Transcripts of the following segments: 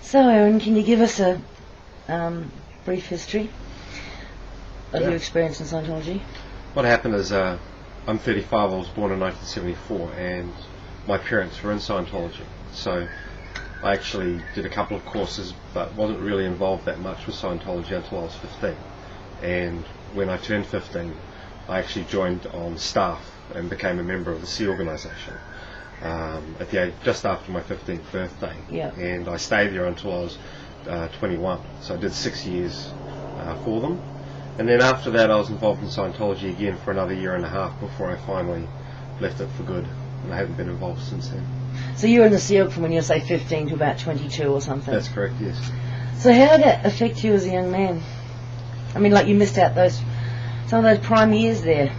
So, Aaron, can you give us a brief history of your experience in Scientology? What happened is, I'm 35, I was born in 1974, and my parents were in Scientology. So I actually did a couple of courses, but wasn't really involved that much with Scientology until I was 15. And when I turned 15, I actually joined on staff and became a member of the Sea organisation at the age just after my 15th birthday. Yeah. And I stayed there until I was 21. So I did 6 years for them. And then after that I was involved in Scientology again for another year and a half before I finally left it for good. And I haven't been involved since then. So you were in the SEAL from when you were, say, 15 to about 22 or something? That's correct, yes. So how did that affect you as a young man? I mean, like, you missed out some of those prime years there.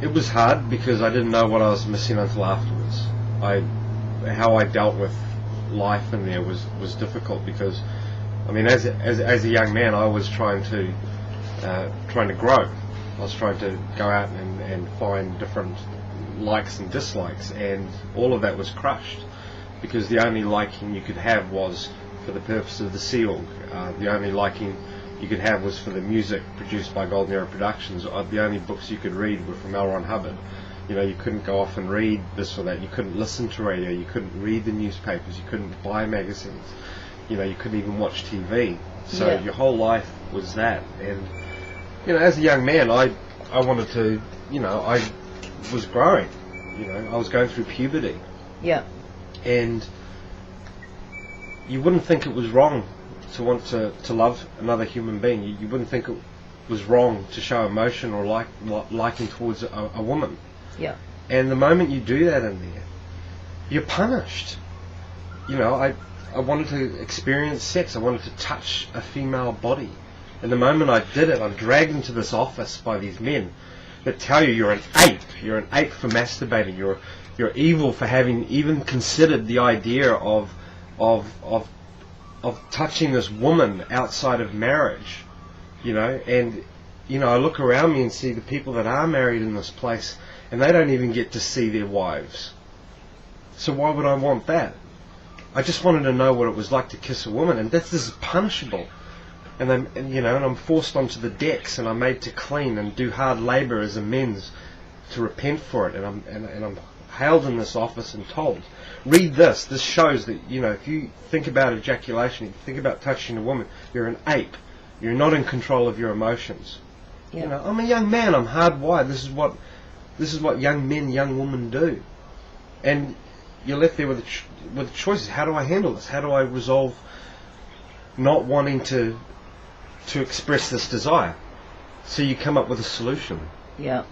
It was hard because I didn't know what I was missing until afterwards. How I dealt with life in there was difficult because, I mean, as a young man, I was trying to grow. I was trying to go out and find different likes and dislikes, and all of that was crushed because the only liking you could have was for the purpose of the SEAL. The only liking you could have was for the music produced by Golden Era Productions. The only books you could read were from L. Ron Hubbard. You know, you couldn't go off and read this or that. You couldn't listen to radio. You couldn't read the newspapers. You couldn't buy magazines. You know, you couldn't even watch TV. So your whole life was that. And, you know, as a young man, I wanted to, you know, I was growing. You know, I was going through puberty. Yeah. And you wouldn't think it was wrong to want to love another human being. You wouldn't think it was wrong to show emotion or liking towards a woman. Yeah. And the moment you do that in there, you're punished. You know, I wanted to experience sex. I wanted to touch a female body. And the moment I did it, I'm dragged into this office by these men that tell you you're an ape. You're an ape for masturbating. You're evil for having even considered the idea of touching this woman outside of marriage, you know. And, you know, I look around me and see the people that are married in this place, and they don't even get to see their wives. So why would I want that? I just wanted to know what it was like to kiss a woman, and this is punishable. And I'm forced onto the decks, and I'm made to clean and do hard labour as amends to repent for it. And I'm held in this office and told, read this. This shows that, you know, if you think about ejaculation, if you think about touching a woman, you're an ape. You're not in control of your emotions. Yeah. You know, I'm a young man. I'm hardwired. This is what young men, young women do. And you're left there with choices. How do I handle this? How do I resolve not wanting to express this desire? So you come up with a solution. Yeah.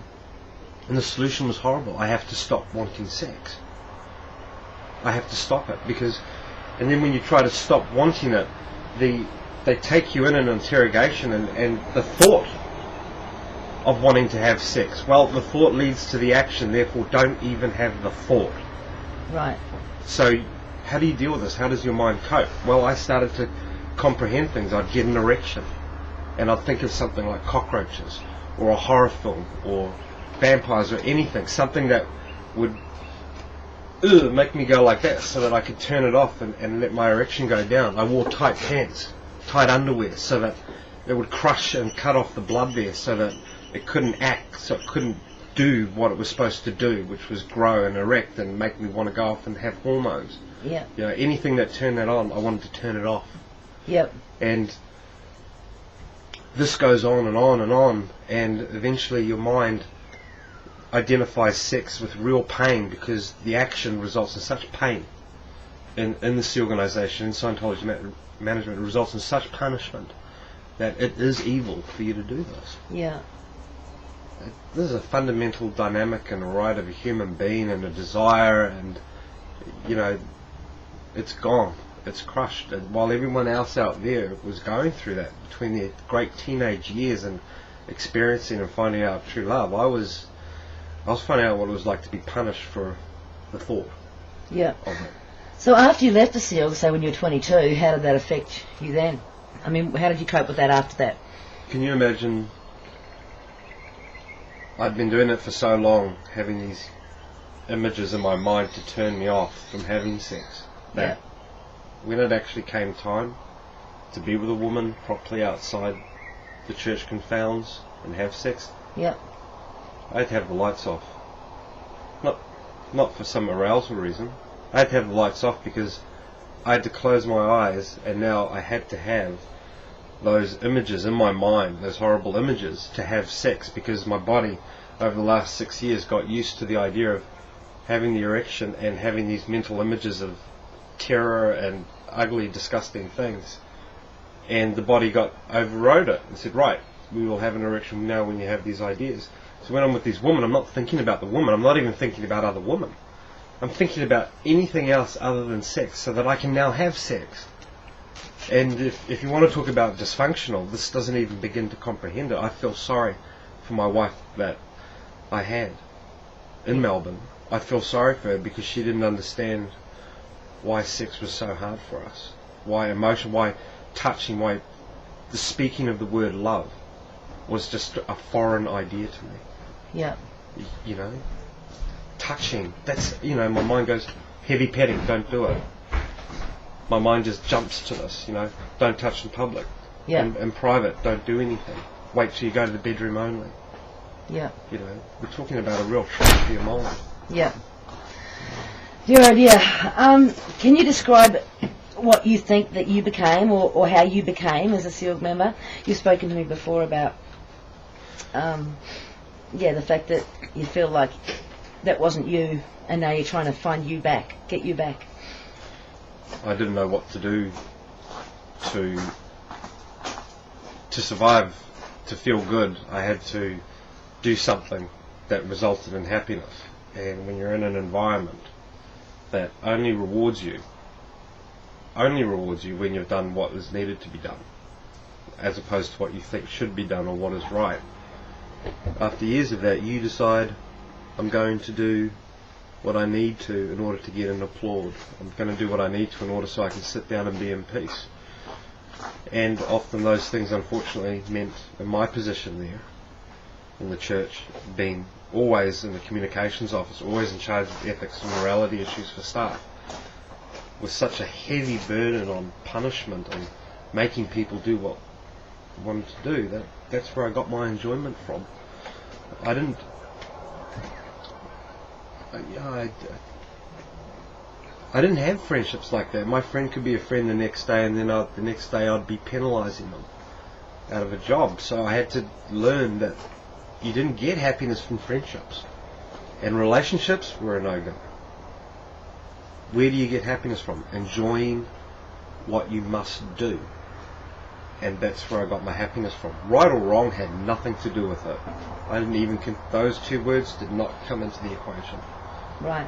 And the solution was horrible. I have to stop wanting sex. I have to stop it because, and then when you try to stop wanting it, they take you in an interrogation, and the thought of wanting to have sex, well, the thought leads to the action, therefore don't even have the thought. Right. So how do you deal with this? How does your mind cope? Well, I started to comprehend things. I'd get an erection, and I'd think of something like cockroaches, or a horror film, or vampires, or anything, something that would make me go like that, so that I could turn it off and let my erection go down. I wore tight pants, tight underwear, so that it would crush and cut off the blood there, so that it couldn't act, so it couldn't do what it was supposed to do, which was grow and erect and make me want to go off and have hormones. Yeah. You know, anything that turned that on, I wanted to turn it off. Yep. And this goes on and on and on, and eventually your mind identifies sex with real pain, because the action results in such pain in this organisation, in Scientology management, it results in such punishment that it is evil for you to do this. Yeah. This is a fundamental dynamic and a right of a human being, and a desire, and, you know, it's gone. It's crushed. And while everyone else out there was going through that between their great teenage years and experiencing and finding out true love, I was finding out what it was like to be punished for the thought. Yeah. Of it. So after you left the SEAL, say when you were 22, how did that affect you then? I mean, how did you cope with that after that? Can you imagine? I'd been doing it for so long, having these images in my mind to turn me off from having sex. That when it actually came time to be with a woman properly outside the church confounds and have sex, Yep. I had to have the lights off. Not for some arousal reason. I had to have the lights off because I had to close my eyes, and now I had to have those images in my mind, those horrible images, to have sex, because my body over the last 6 years got used to the idea of having the erection and having these mental images of terror and ugly, disgusting things. And the body overrode it and said, right, we will have an erection now when you have these ideas. So when I'm with these women, I'm not thinking about the woman. I'm not even thinking about other women. I'm thinking about anything else other than sex, so that I can now have sex. And if you want to talk about dysfunctional, this doesn't even begin to comprehend it. I feel sorry for my wife that I had in Melbourne. I feel sorry for her because she didn't understand why sex was so hard for us. Why emotion, why touching, why the speaking of the word love was just a foreign idea to me. Yeah. You know, touching, that's, you know, my mind goes, heavy petting, don't do it. My mind just jumps to this, you know, don't touch in public. Yeah. In private, don't do anything. Wait till you go to the bedroom only. Yeah. You know, we're talking about a real trick for your mind. Yeah. Dear oh dear. Can you describe what you think that you became, or how you became as a SEALG member? You've spoken to me before about, the fact that you feel like that wasn't you, and now you're trying to find you back, get you back. I didn't know what to do to survive, to feel good. I had to do something that resulted in happiness. And when you're in an environment that only rewards you when you've done what is needed to be done, as opposed to what you think should be done or what is right. After years of that, you decide, I'm going to do what I need to in order to get an applaud. I'm going to do what I need to in order so I can sit down and be in peace. And often those things, unfortunately, meant, in my position there in the church, being always in the communications office, always in charge of ethics and morality issues for staff, with such a heavy burden on punishment and making people do what they wanted to do. That's where I got my enjoyment from. I didn't have friendships like that. My friend could be a friend the next day, and then the next day I'd be penalising them out of a job. So I had to learn that you didn't get happiness from friendships, and relationships were a no-go. Where do you get happiness from? Enjoying what you must do. And that's where I got my happiness from. Right or wrong had nothing to do with it. I didn't even those two words did not come into the equation. Right.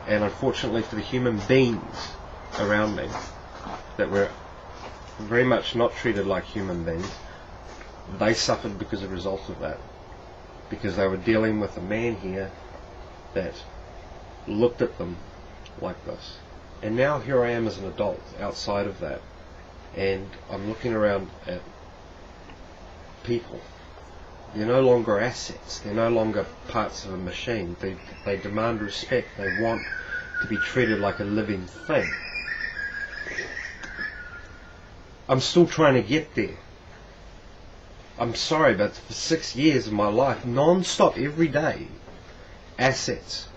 And unfortunately for the human beings around me that were very much not treated like human beings, they suffered because of a result of that. Because they were dealing with a man here that looked at them like this. And now here I am as an adult outside of that, and I'm looking around at people. They're no longer assets. They're no longer parts of a machine. They demand respect. They want to be treated like a living thing. I'm still trying to get there. I'm sorry, but for 6 years of my life, non-stop, every day, assets.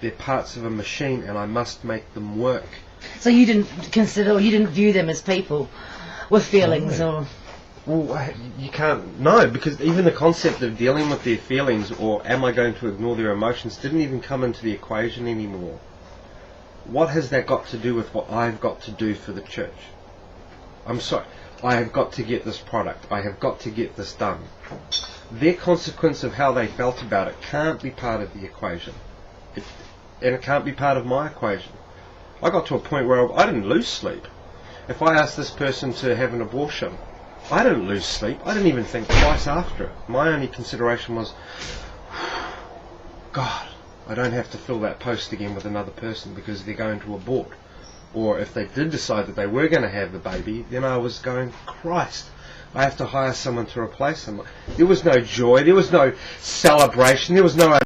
They're parts of a machine, and I must make them work. So you didn't consider, or you didn't view them as people with feelings, or... Well, you can't, no, because even the concept of dealing with their feelings, or am I going to ignore their emotions, didn't even come into the equation anymore. What has that got to do with what I've got to do for the church? I'm sorry, I have got to get this product, I have got to get this done. Their consequence of how they felt about it can't be part of the equation. And it can't be part of my equation. I got to a point where I didn't lose sleep. If I asked this person to have an abortion, I didn't lose sleep. I didn't even think twice after it. My only consideration was, God, I don't have to fill that post again with another person because they're going to abort. Or if they did decide that they were going to have the baby, then I was going, Christ, I have to hire someone to replace them. There was no joy, there was no celebration, there was no